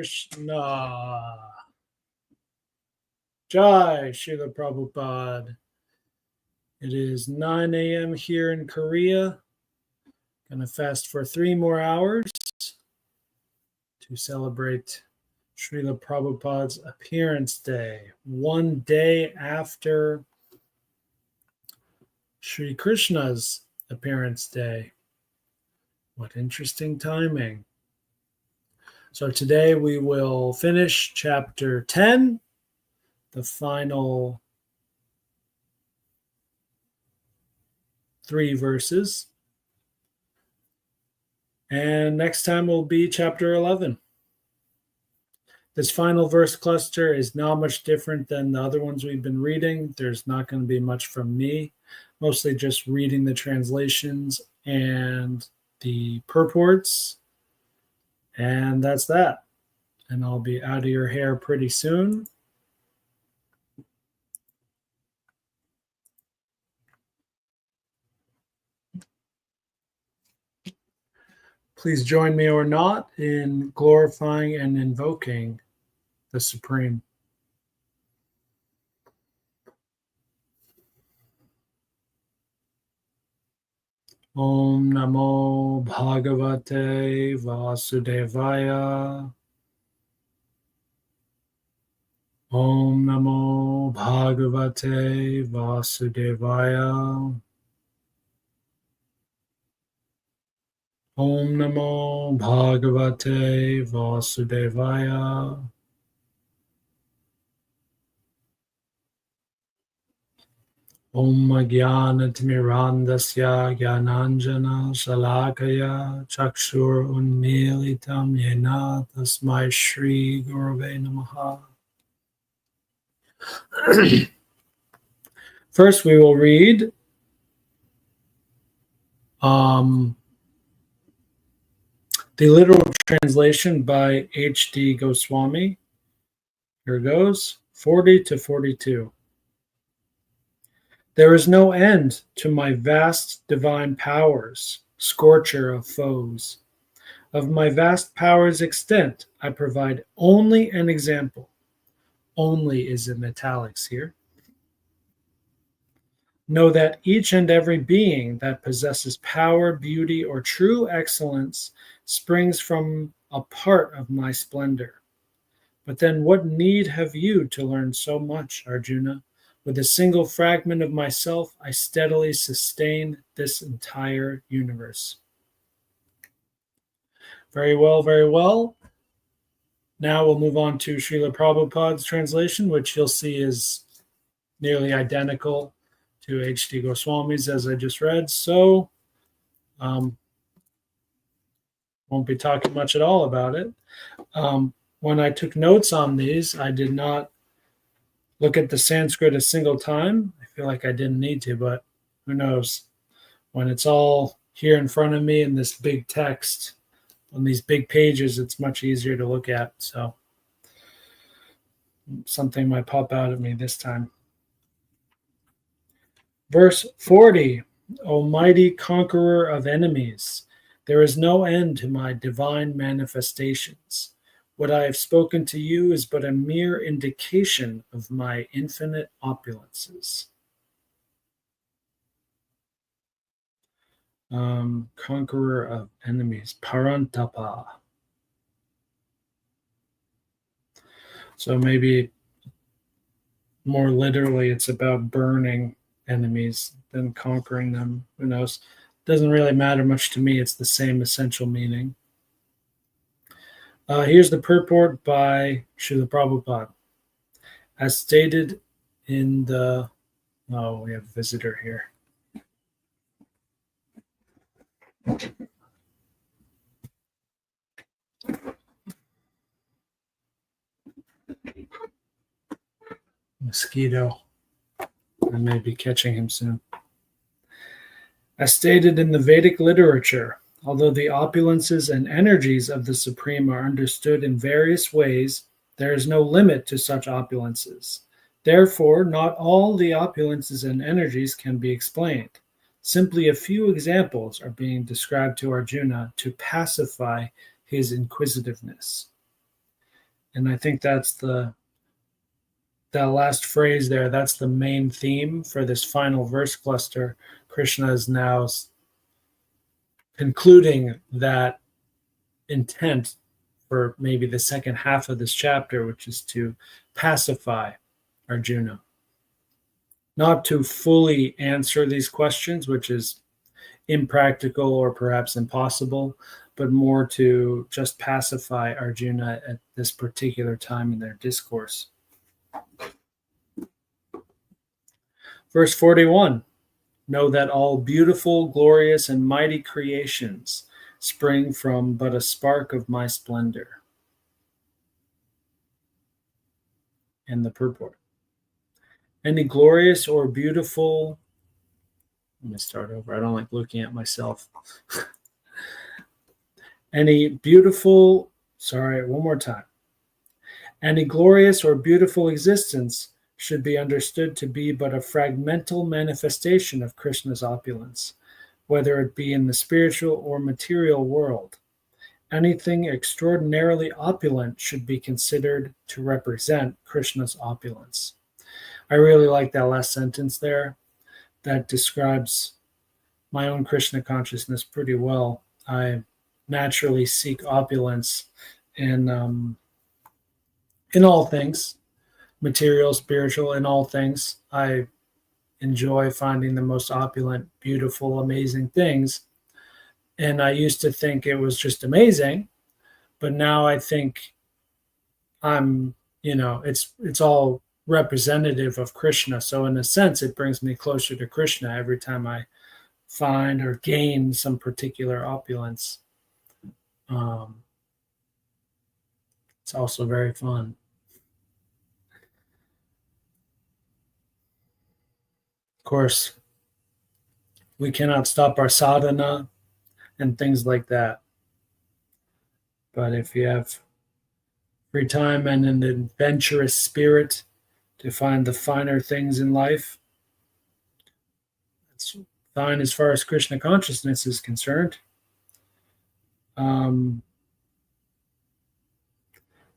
Krishna. Jai Srila Prabhupada. It is 9 a.m. here in Korea. Gonna fast for 3 more hours to celebrate Srila Prabhupada's appearance day, one day after Sri Krishna's appearance day. What interesting timing. So today we will finish chapter 10, the final 3 verses. And next time will be chapter 11. This final verse cluster is not much different than the other ones we've been reading. There's not going to be much from me, mostly just reading the translations and the purports. And that's that. And I'll be out of your hair pretty soon. Please join me or not in glorifying and invoking the Supreme. Om Namo Bhagavate Vasudevaya. Om Namo Bhagavate Vasudevaya. Om Namo Bhagavate Vasudevaya. Om Jnana-timirandasya Jnananjana Shalakaya Chakshur Unmilitam Yena Tasmai Shri Gurave Namaha. First we will read the literal translation by H.D. Goswami. Here goes, 40 to 42. There is no end to my vast divine powers, scorcher of foes. Of my vast powers' extent, I provide only an example. Only is in italics here. Know that each and every being that possesses power, beauty, or true excellence springs from a part of my splendor. But then what need have you to learn so much, Arjuna? With a single fragment of myself, I steadily sustain this entire universe. Very well, very well. Now we'll move on to Srila Prabhupada's translation, which you'll see is nearly identical to H.D. Goswami's, as I just read. So, won't be talking much at all about it. When I took notes on these, I did not look at the Sanskrit a single time. I feel like I didn't need to, but who knows? When it's all here in front of me in this big text, on these big pages, it's much easier to look at. So something might pop out at me this time. Verse 40, O mighty conqueror of enemies, there is no end to my divine manifestations. What I have spoken to you is but a mere indication of my infinite opulences. Conqueror of enemies, Parantapa. So maybe more literally, it's about burning enemies than conquering them. Who knows? Doesn't really matter much to me. It's the same essential meaning. Here's the purport by Srila Prabhupada. As stated in the... Oh, we have a visitor here. Mosquito. I may be catching him soon. As stated in the Vedic literature, although the opulences and energies of the Supreme are understood in various ways, there is no limit to such opulences. Therefore, not all the opulences and energies can be explained. Simply a few examples are being described to Arjuna to pacify his inquisitiveness. And I think that last phrase there, that's the main theme for this final verse cluster. Krishna is now concluding that intent for maybe the second half of this chapter, which is to pacify Arjuna. Not to fully answer these questions, which is impractical or perhaps impossible, but more to just pacify Arjuna at this particular time in their discourse. Verse 41, know that all beautiful, glorious, and mighty creations spring from but a spark of my splendor. And the purport. Any glorious or beautiful, let me start over. I don't like looking at myself. Any beautiful, sorry, one more time. Any glorious or beautiful existence should be understood to be but a fragmental manifestation of Krishna's opulence, whether it be in the spiritual or material world. Anything extraordinarily opulent should be considered to represent Krishna's opulence. I really like that last sentence there. That describes my own Krishna consciousness pretty well. I naturally seek opulence in all things, material, spiritual, in all things. I enjoy finding the most opulent, beautiful, amazing things. And I used to think it was just amazing, but now I think it's all representative of Krishna. So in a sense, it brings me closer to Krishna every time I find or gain some particular opulence. It's also very fun. Of course, we cannot stop our sadhana and things like that. But if you have free time and an adventurous spirit to find the finer things in life, that's fine as far as Krishna consciousness is concerned.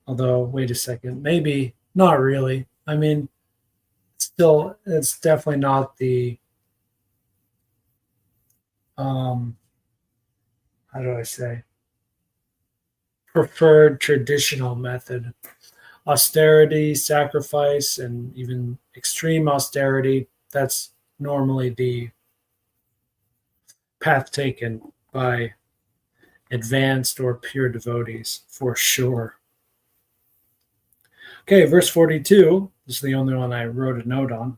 Although, wait a second, maybe not really. I mean, still, it's definitely not the, how do I say, preferred traditional method. Austerity, sacrifice, and even extreme austerity, that's normally the path taken by advanced or pure devotees, for sure. Okay, verse 42, this is the only one I wrote a note on.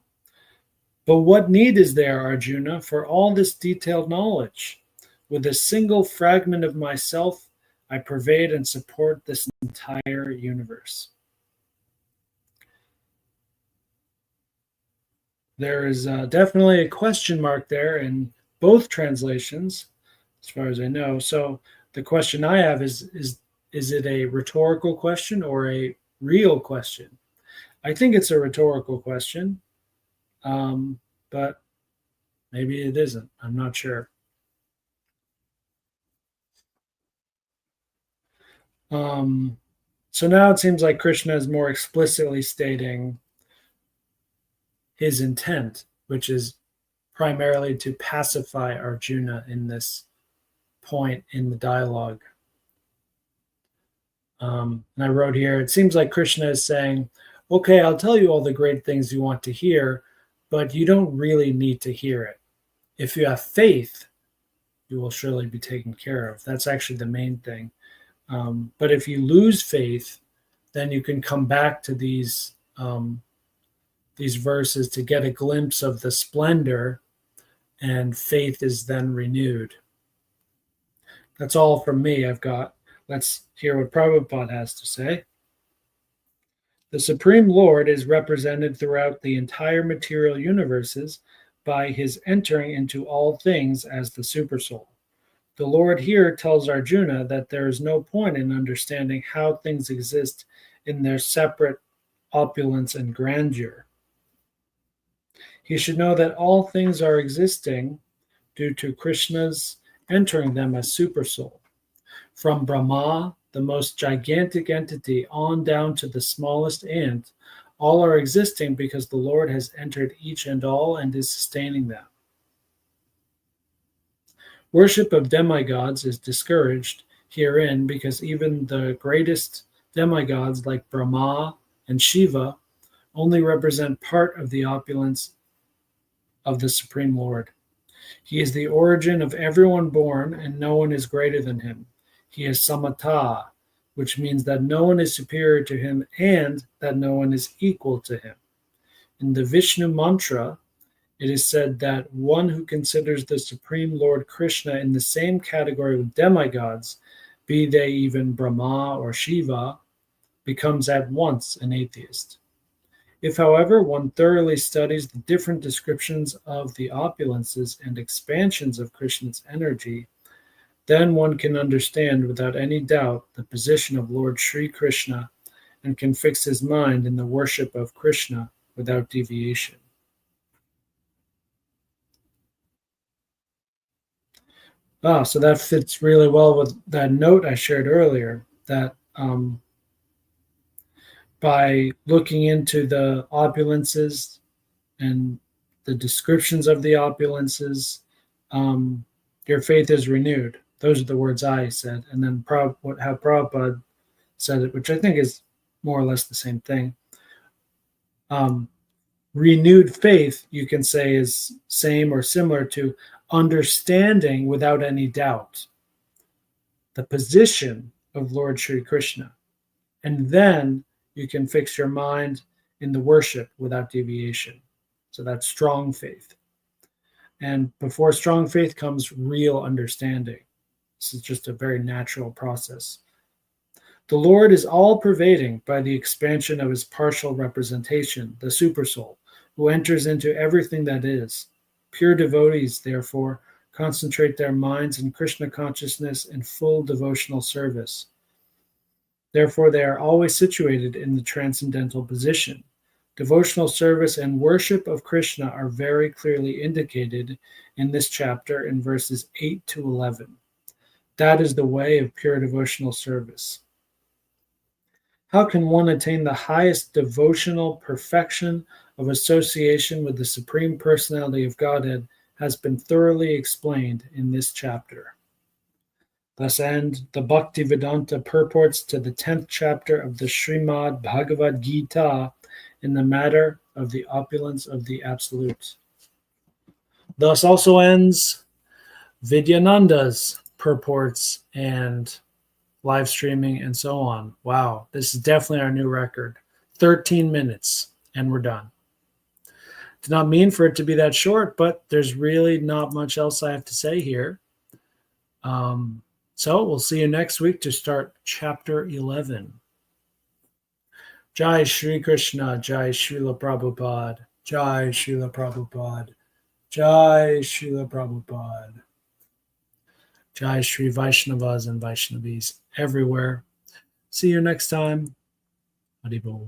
But what need is there, Arjuna, for all this detailed knowledge? With a single fragment of myself, I pervade and support this entire universe. There is definitely a question mark there in both translations, as far as I know. So the question I have is it a rhetorical question or a real question? I think it's a rhetorical question, but maybe it isn't. I'm not sure. So now it seems like Krishna is more explicitly stating his intent, which is primarily to pacify Arjuna in this point in the dialogue. And I wrote here, it seems like Krishna is saying, okay, I'll tell you all the great things you want to hear, but you don't really need to hear it. If you have faith, you will surely be taken care of. That's actually the main thing. But if you lose faith, then you can come back to these verses to get a glimpse of the splendor, and faith is then renewed. That's all from me. Let's hear what Prabhupada has to say. The Supreme Lord is represented throughout the entire material universes by his entering into all things as the Supersoul. The Lord here tells Arjuna that there is no point in understanding how things exist in their separate opulence and grandeur. He should know that all things are existing due to Krishna's entering them as Supersoul. From Brahma, the most gigantic entity, on down to the smallest ant, all are existing because the Lord has entered each and all and is sustaining them. Worship of demigods is discouraged herein because even the greatest demigods like Brahma and Shiva only represent part of the opulence of the Supreme Lord. He is the origin of everyone born, and no one is greater than him. He is Samata, which means that no one is superior to him and that no one is equal to him. In the Vishnu mantra, it is said that one who considers the Supreme Lord Krishna in the same category with demigods, be they even Brahma or Shiva, becomes at once an atheist. If, however, one thoroughly studies the different descriptions of the opulences and expansions of Krishna's energy, then one can understand without any doubt the position of Lord Sri Krishna and can fix his mind in the worship of Krishna without deviation. So that fits really well with that note I shared earlier, that by looking into the opulences and the descriptions of the opulences, your faith is renewed. Those are the words I said. And then how Prabhupada said it, which I think is more or less the same thing. Renewed faith, you can say, is same or similar to understanding without any doubt the position of Lord Sri Krishna. And then you can fix your mind in the worship without deviation. So that's strong faith. And before strong faith comes real understanding. This is just a very natural process. The Lord is all-pervading by the expansion of his partial representation, the Supersoul, who enters into everything that is. Pure devotees, therefore, concentrate their minds in Krishna consciousness in full devotional service. Therefore, they are always situated in the transcendental position. Devotional service and worship of Krishna are very clearly indicated in this chapter in verses 8 to 11. That is the way of pure devotional service. How can one attain the highest devotional perfection of association with the Supreme Personality of Godhead has been thoroughly explained in this chapter. Thus end the Bhaktivedanta purports to the 10th chapter of the Srimad Bhagavad Gita in the matter of the opulence of the Absolute. Thus also ends Vidyananda's purports and live streaming and so on. Wow, this is definitely our new record. 13 minutes, and we're done. Did not mean for it to be that short, but there's really not much else I have to say here. So we'll see you next week to start chapter 11. Jai Shri Krishna, Jai Srila Prabhupada, Jai Srila Prabhupada, Jai Srila Prabhupada, Jai Shri Vaishnavas and Vaishnavis everywhere. See you next time. Haribol.